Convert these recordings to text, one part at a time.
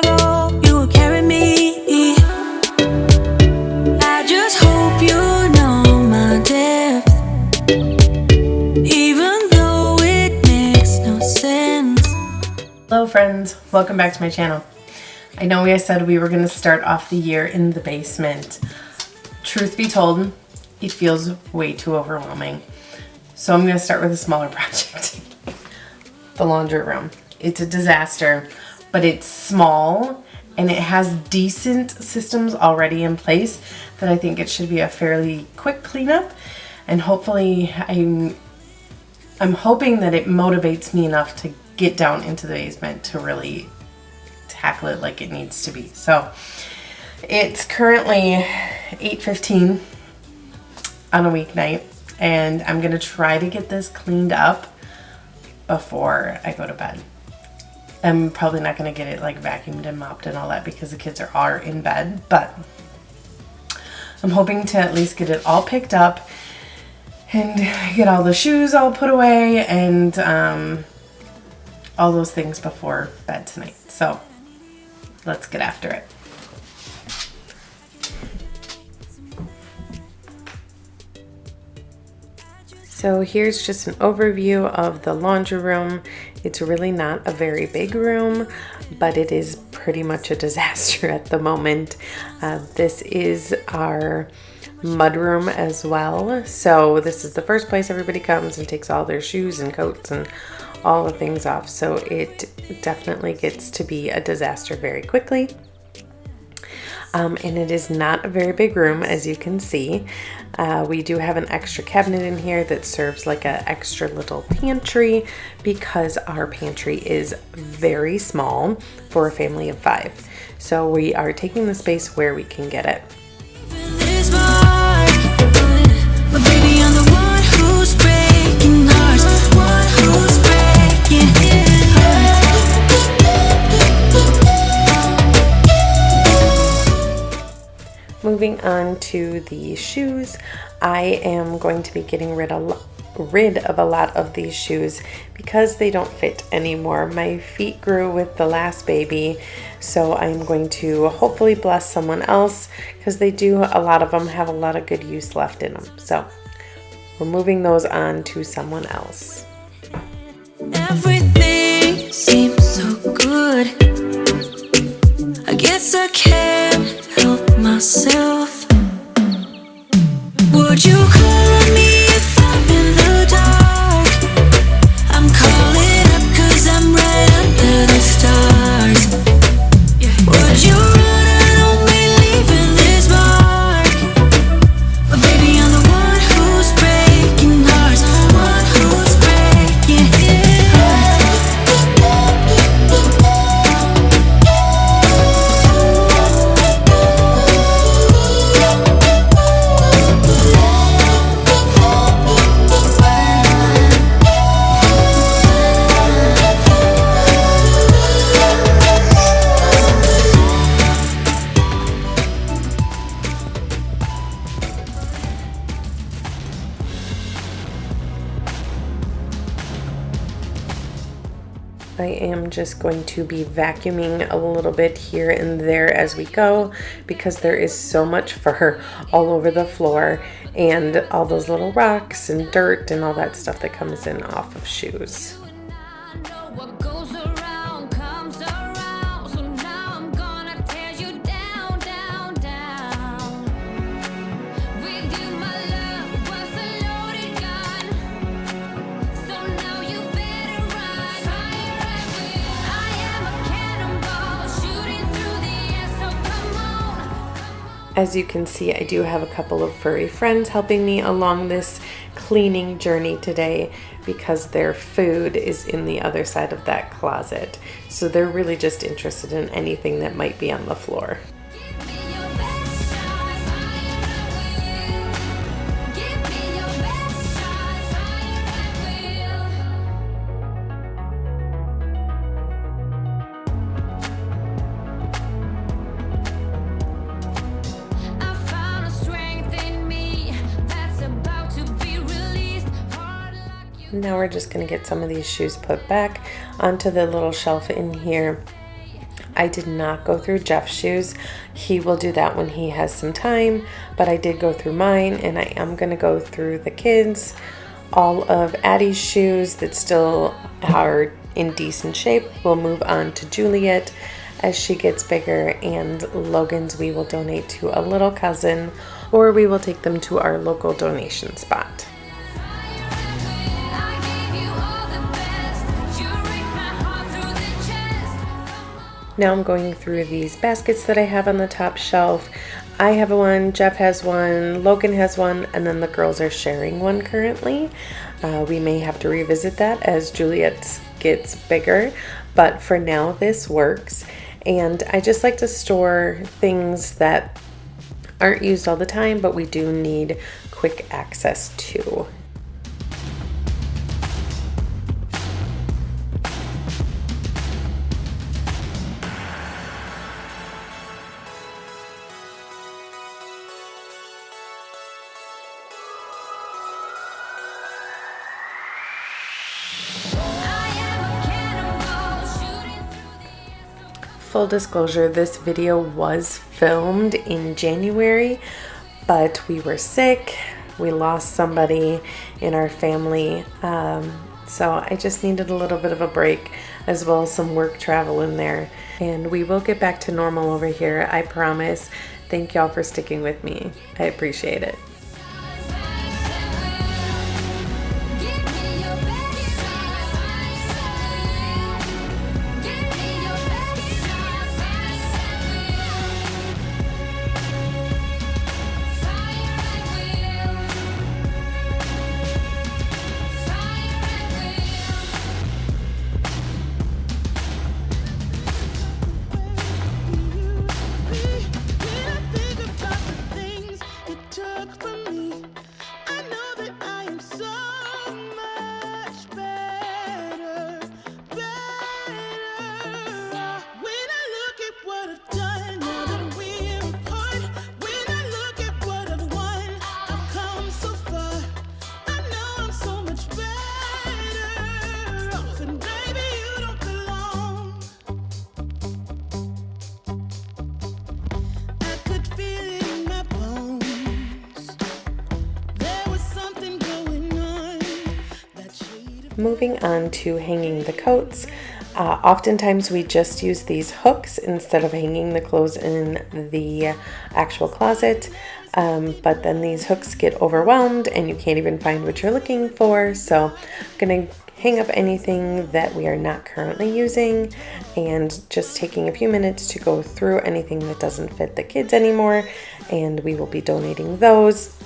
trouble, you will carry me. I just hope you know my depth, even though it makes no sense. Hello friends, welcome back to my channel. I know I said we were going to start off the year in the basement. Truth be told, it feels way too overwhelming. So I'm going to start with a smaller project. The laundry room. It's a disaster, but it's small and it has decent systems already in place that I think it should be a fairly quick cleanup, and hopefully I'm hoping that it motivates me enough to get down into the basement to really tackle it like it needs to be. So it's currently 8:15 on a weeknight, and I'm gonna try to get this cleaned up before I go to bed. I'm probably not gonna get it like vacuumed and mopped and all that because the kids are in bed, but I'm hoping to at least get it all picked up and get all the shoes all put away and all those things before bed tonight. So let's get after it. So here's just an overview of the laundry room. It's really not a very big room, but it is pretty much a disaster at the moment. This is our mudroom as well. So this is the first place everybody comes and takes all their shoes and coats and all the things off. So it definitely gets to be a disaster very quickly. And it is not a very big room, as you can see. We do have an extra cabinet in here that serves like an extra little pantry because our pantry is very small for a family of 5. So we are taking the space where we can get it. Moving on to the shoes, I am going to be getting rid of a lot of these shoes because they don't fit anymore. My feet grew with the last baby, so I'm going to hopefully bless someone else because they do, a lot of them have a lot of good use left in them. So we're moving those on to someone else. Everything seems so good, I guess I can't help myself. Would you call me if I'm in the dark? I'm calling up 'cause I'm right under the stars. Would you run on me leaving this mark? But baby, I'm the one who's breaking hearts, one who's breaking hearts. I am just going to be vacuuming a little bit here and there as we go because there is so much fur all over the floor and all those little rocks and dirt and all that stuff that comes in off of shoes. As you can see, I do have a couple of furry friends helping me along this cleaning journey today because their food is in the other side of that closet. So they're really just interested in anything that might be on the floor. Now we're just going to get some of these shoes put back onto the little shelf in here. I did not go through Jeff's shoes. He will do that when he has some time, but I did go through mine, and I am going to go through the kids. All of Addie's shoes that still are in decent shape. We'll move on to Juliet as she gets bigger, and Logan's we will donate to a little cousin, or we will take them to our local donation spot. Now I'm going through these baskets that I have on the top shelf. I have one, Jeff has one, Logan has one, and then the girls are sharing one currently. We may have to revisit that as Juliet gets bigger, but for now this works. And I just like to store things that aren't used all the time, but we do need quick access to. Full disclosure, this video was filmed in January, but we were sick. We lost somebody in our family, so I just needed a little bit of a break, as well as some work travel in there. And we will get back to normal over here, I promise. Thank y'all for sticking with me. I appreciate it. Moving on to hanging the coats. Oftentimes we just use these hooks instead of hanging the clothes in the actual closet, but then these hooks get overwhelmed and you can't even find what you're looking for. So I'm going to hang up anything that we are not currently using, and just taking a few minutes to go through anything that doesn't fit the kids anymore, and we will be donating those.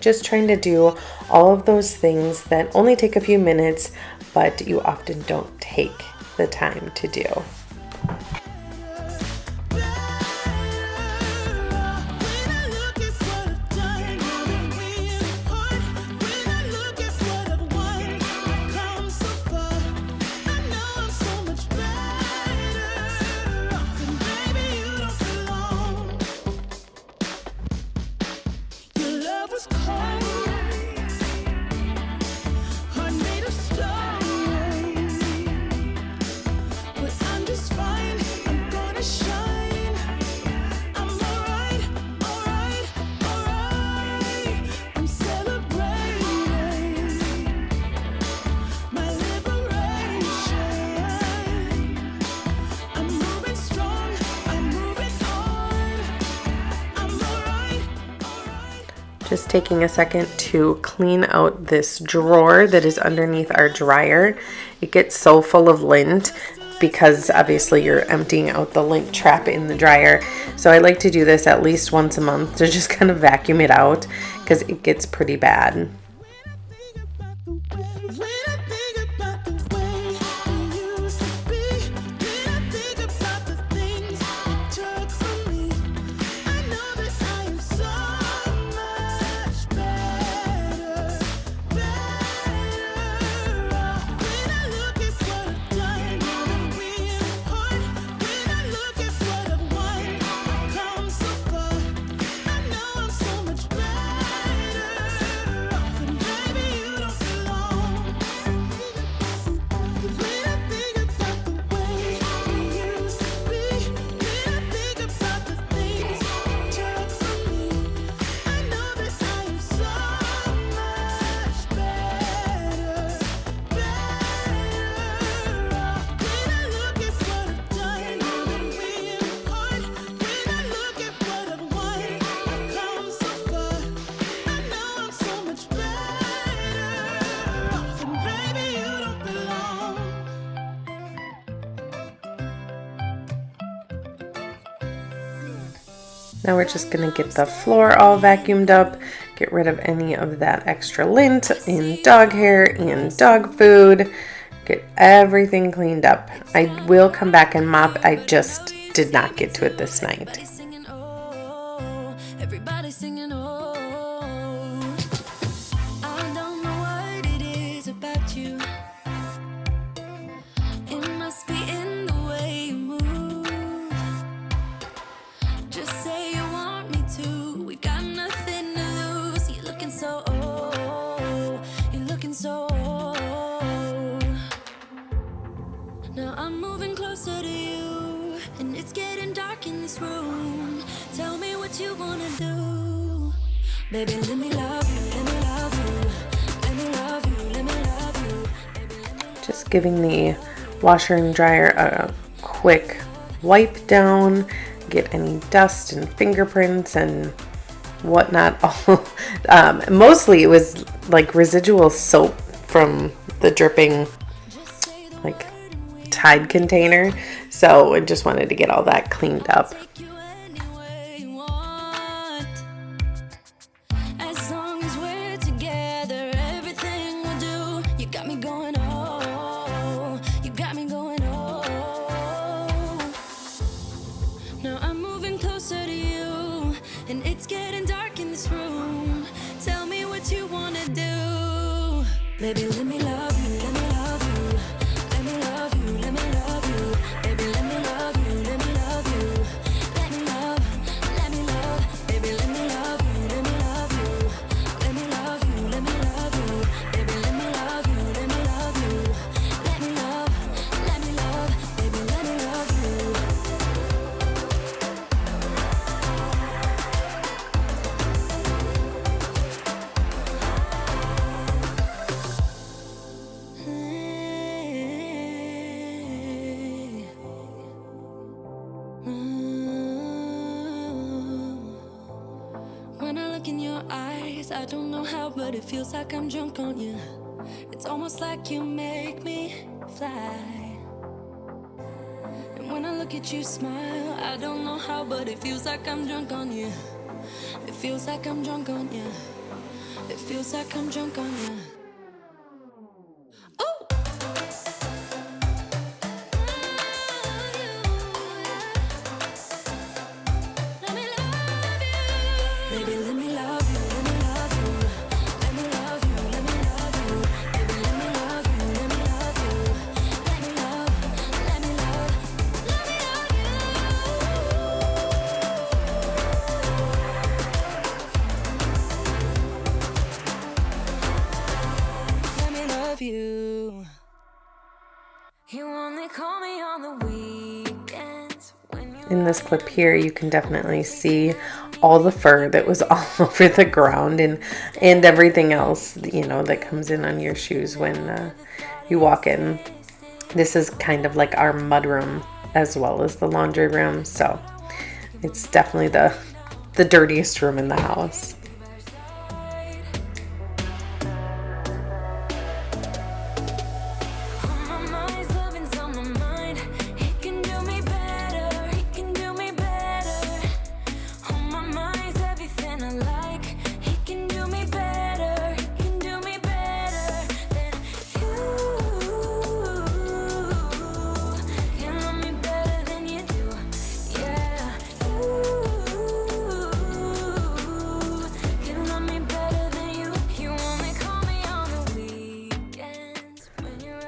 Just trying to do all of those things that only take a few minutes, but you often don't take the time to do. Just taking a second to clean out this drawer that is underneath our dryer. It gets so full of lint because obviously you're emptying out the lint trap in the dryer. So I like to do this at least once a month to just kind of vacuum it out because it gets pretty bad. Now we're just gonna get the floor all vacuumed up, get rid of any of that extra lint and dog hair and dog food, get everything cleaned up. I will come back and mop. I just did not get to it this night. Everybody singing, oh, I don't know what it is about you. It must be in the way you move. Just say you want me to. We got nothing to lose. You're looking so old. You're looking so old. Now I'm moving closer to you, and it's getting dark in this room. Tell me what you wanna do. Baby, let me love you, let me love you. Let me love you, let me love you. Baby, let me love Just giving the washer and dryer a quick wipe down, get any dust and fingerprints and whatnot. Mostly it was like residual soap from the dripping like Tide container, so I just wanted to get all that cleaned up. you any way you want. As long as we're together, everything we'll do. You got me going, oh, you got me going, oh. Now I'm moving closer to you, and it's getting dark in this room. Tell me what you wanna do. Baby, let me love you, let me love you. Let me love you, let me love you. Baby, let me love you, let me love you. Let me love, let me love. Baby, let me love you, let me love you. Let me love you, let me love you. Baby, let me love you, let me love you. Let me love, let me love. Baby, let me love you. When I look in your eyes, I don't know how, but it feels like I'm drunk on you. It's almost like you make me fly. And when I look at you smile, I don't know how, but it feels like I'm drunk on you. It feels like I'm drunk on you. It feels like I'm drunk on you. Oh! Let me love you. Baby, let me love you, let me love you. Let me love you, let me love you. Baby, let me love you, let me love you. Let me love, let me love. Let me love you. Let me love you. You only call me on the weekends when you. In this clip here, you can definitely see all the fur that was all over the ground and everything else, you know, that comes in on your shoes when you walk in. This is kind of like our mudroom as well as the laundry room, so it's definitely the dirtiest room in the house.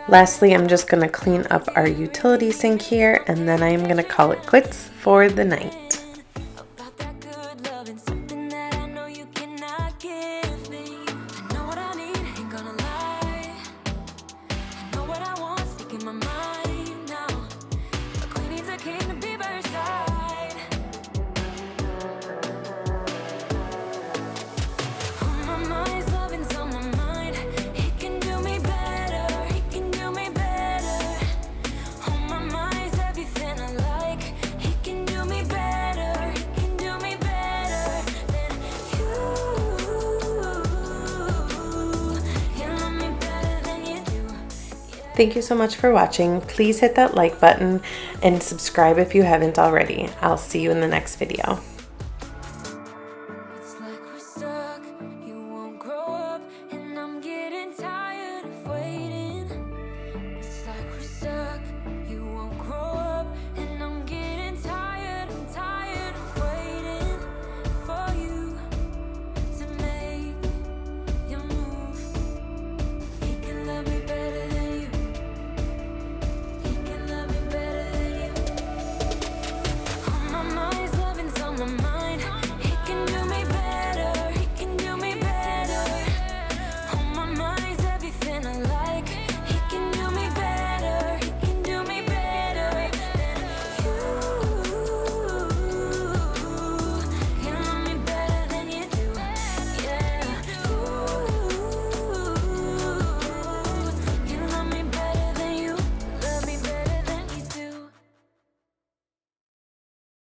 Lastly, I'm just going to clean up our utility sink here, and then I'm going to call it quits for the night. About that good loving, something that I know you cannot give me. I know what I need, ain't gonna lie. I know what I want, speaking my mind now. A queen needs a king to be by her side. On my mind's loving's on my mind. He can do me better, he can do me better. On my mind's everything I like. He can do me better, he can do me better than you. You love me better than you do. Thank you so much for watching. Please hit that like button and subscribe if you haven't already. I'll see you in the next video.